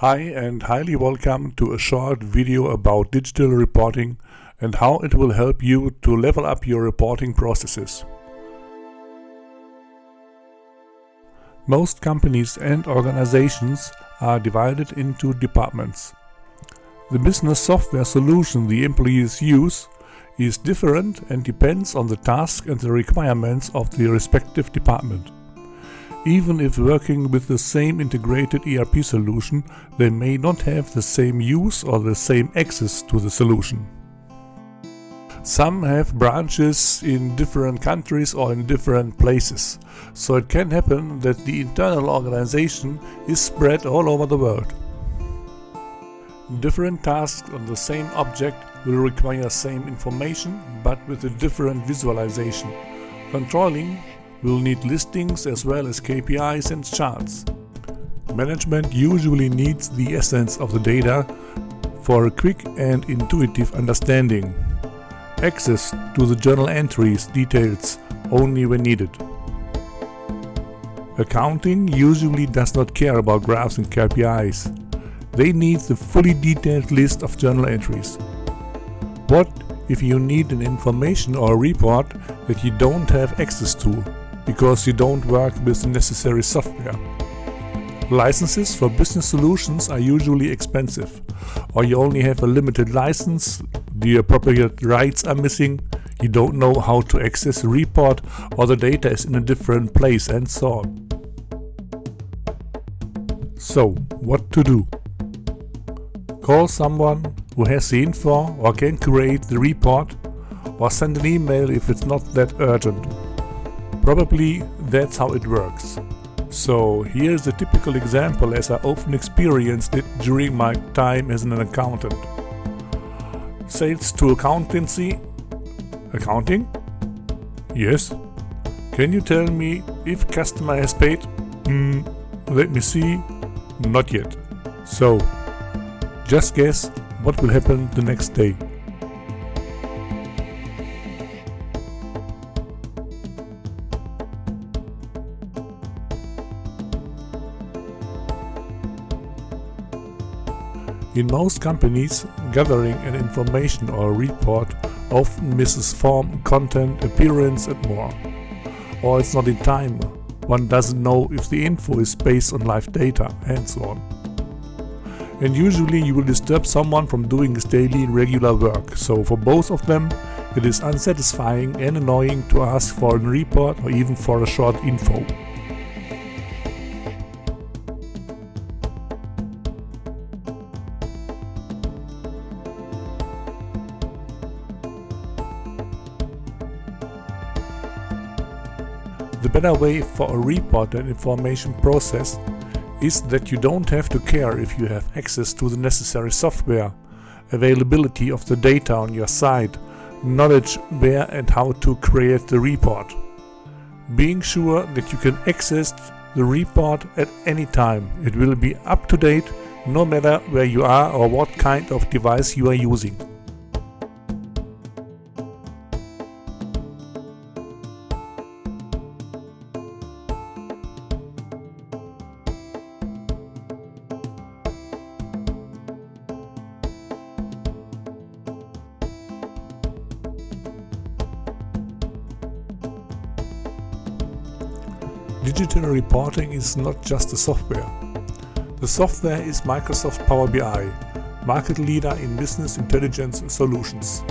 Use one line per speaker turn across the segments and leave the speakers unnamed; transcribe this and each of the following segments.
Hi and highly welcome to a short video about digital reporting and how it will help you to level up your reporting processes. Most companies and organizations are divided into departments. The business software solution the employees use is different and depends on the task and the requirements of the respective department. Even if working with the same integrated ERP solution, they may not have the same use or the same access to the solution. Some have branches in different countries or in different places, so it can happen that the internal organization is spread all over the world. Different tasks on the same object will require same information, but with a different visualization. Controlling will need listings as well as KPIs and charts. Management usually needs the essence of the data for a quick and intuitive understanding. Access to the journal entries details only when needed. Accounting usually does not care about graphs and KPIs. They need the fully detailed list of journal entries. What if you need an information or a report that you don't have access to because you don't work with the necessary software? Licenses for business solutions are usually expensive, or you only have a limited license, the appropriate rights are missing, you don't know how to access a report, or the data is in a different place, and so on. So, what to do? Call someone who has the info or can create the report, or send an email if it's not that urgent. Probably that's how it works. So here's a typical example as I often experienced it during my time as an accountant. Sales to accountancy. Accounting? Yes. Can you tell me if customer has paid? Let me see. Not yet. So, just guess what will happen the next day. In most companies, gathering an information or a report often misses form, content, appearance and more. Or it's not in time, one doesn't know if the info is based on live data and so on. And usually you will disturb someone from doing his daily and regular work, so for both of them it is unsatisfying and annoying to ask for a report or even for a short info. The better way for a report and information process is that you don't have to care if you have access to the necessary software, availability of the data on your side, knowledge where and how to create the report. Being sure that you can access the report at any time. It will be up to date no matter where you are or what kind of device you are using. Digital reporting is not just a software. The software is Microsoft Power BI, market leader in business intelligence solutions.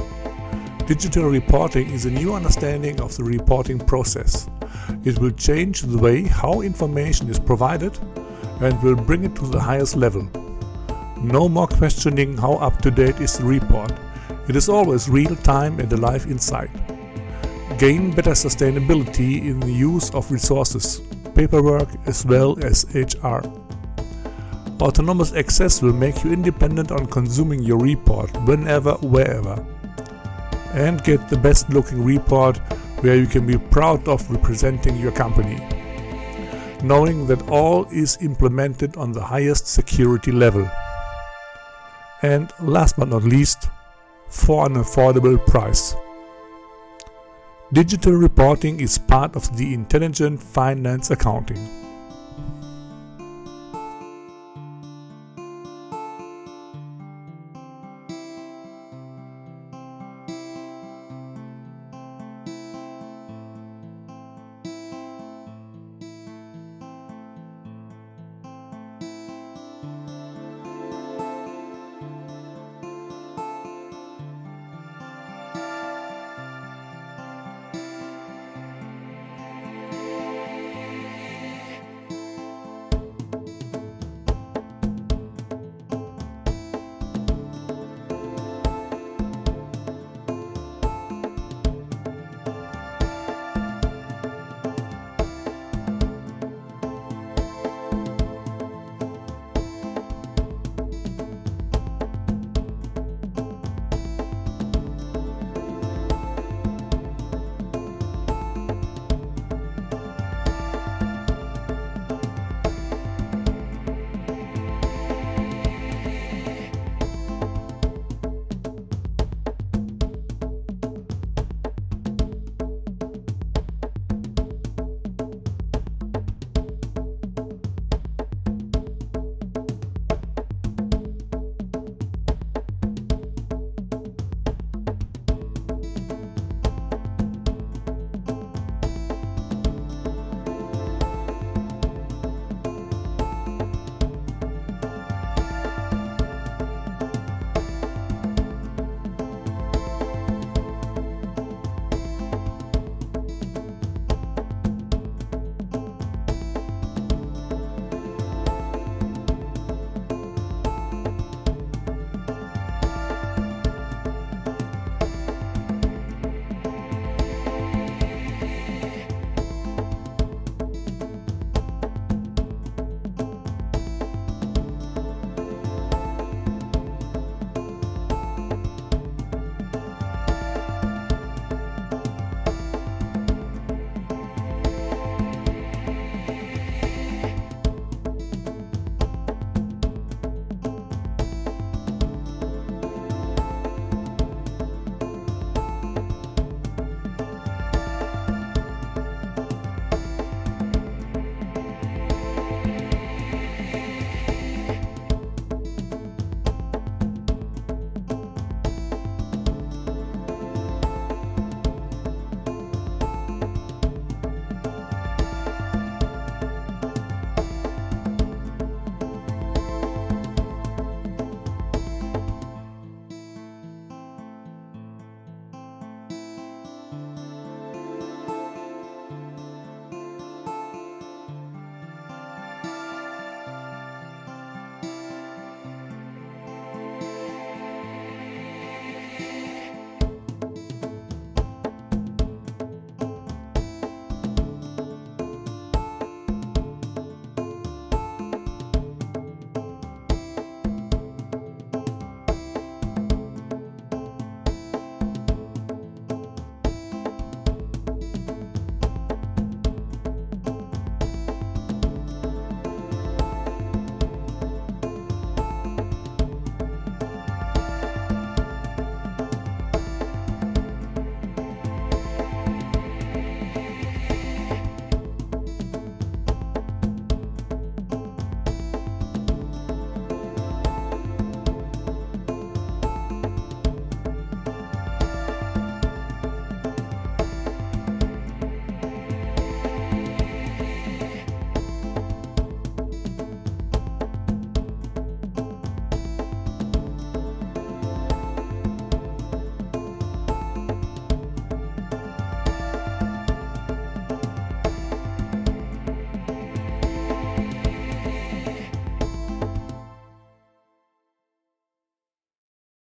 Digital reporting is a new understanding of the reporting process. It will change the way how information is provided and will bring it to the highest level. No more questioning how up-to-date is the report. It is always real-time and a live insight. Gain better sustainability in the use of resources, paperwork as well as HR. Autonomous access will make you independent on consuming your report whenever, wherever. And get the best looking report where you can be proud of representing your company. Knowing that all is implemented on the highest security level. And last but not least, for an affordable price. Digital reporting is part of the intelligent finance accounting.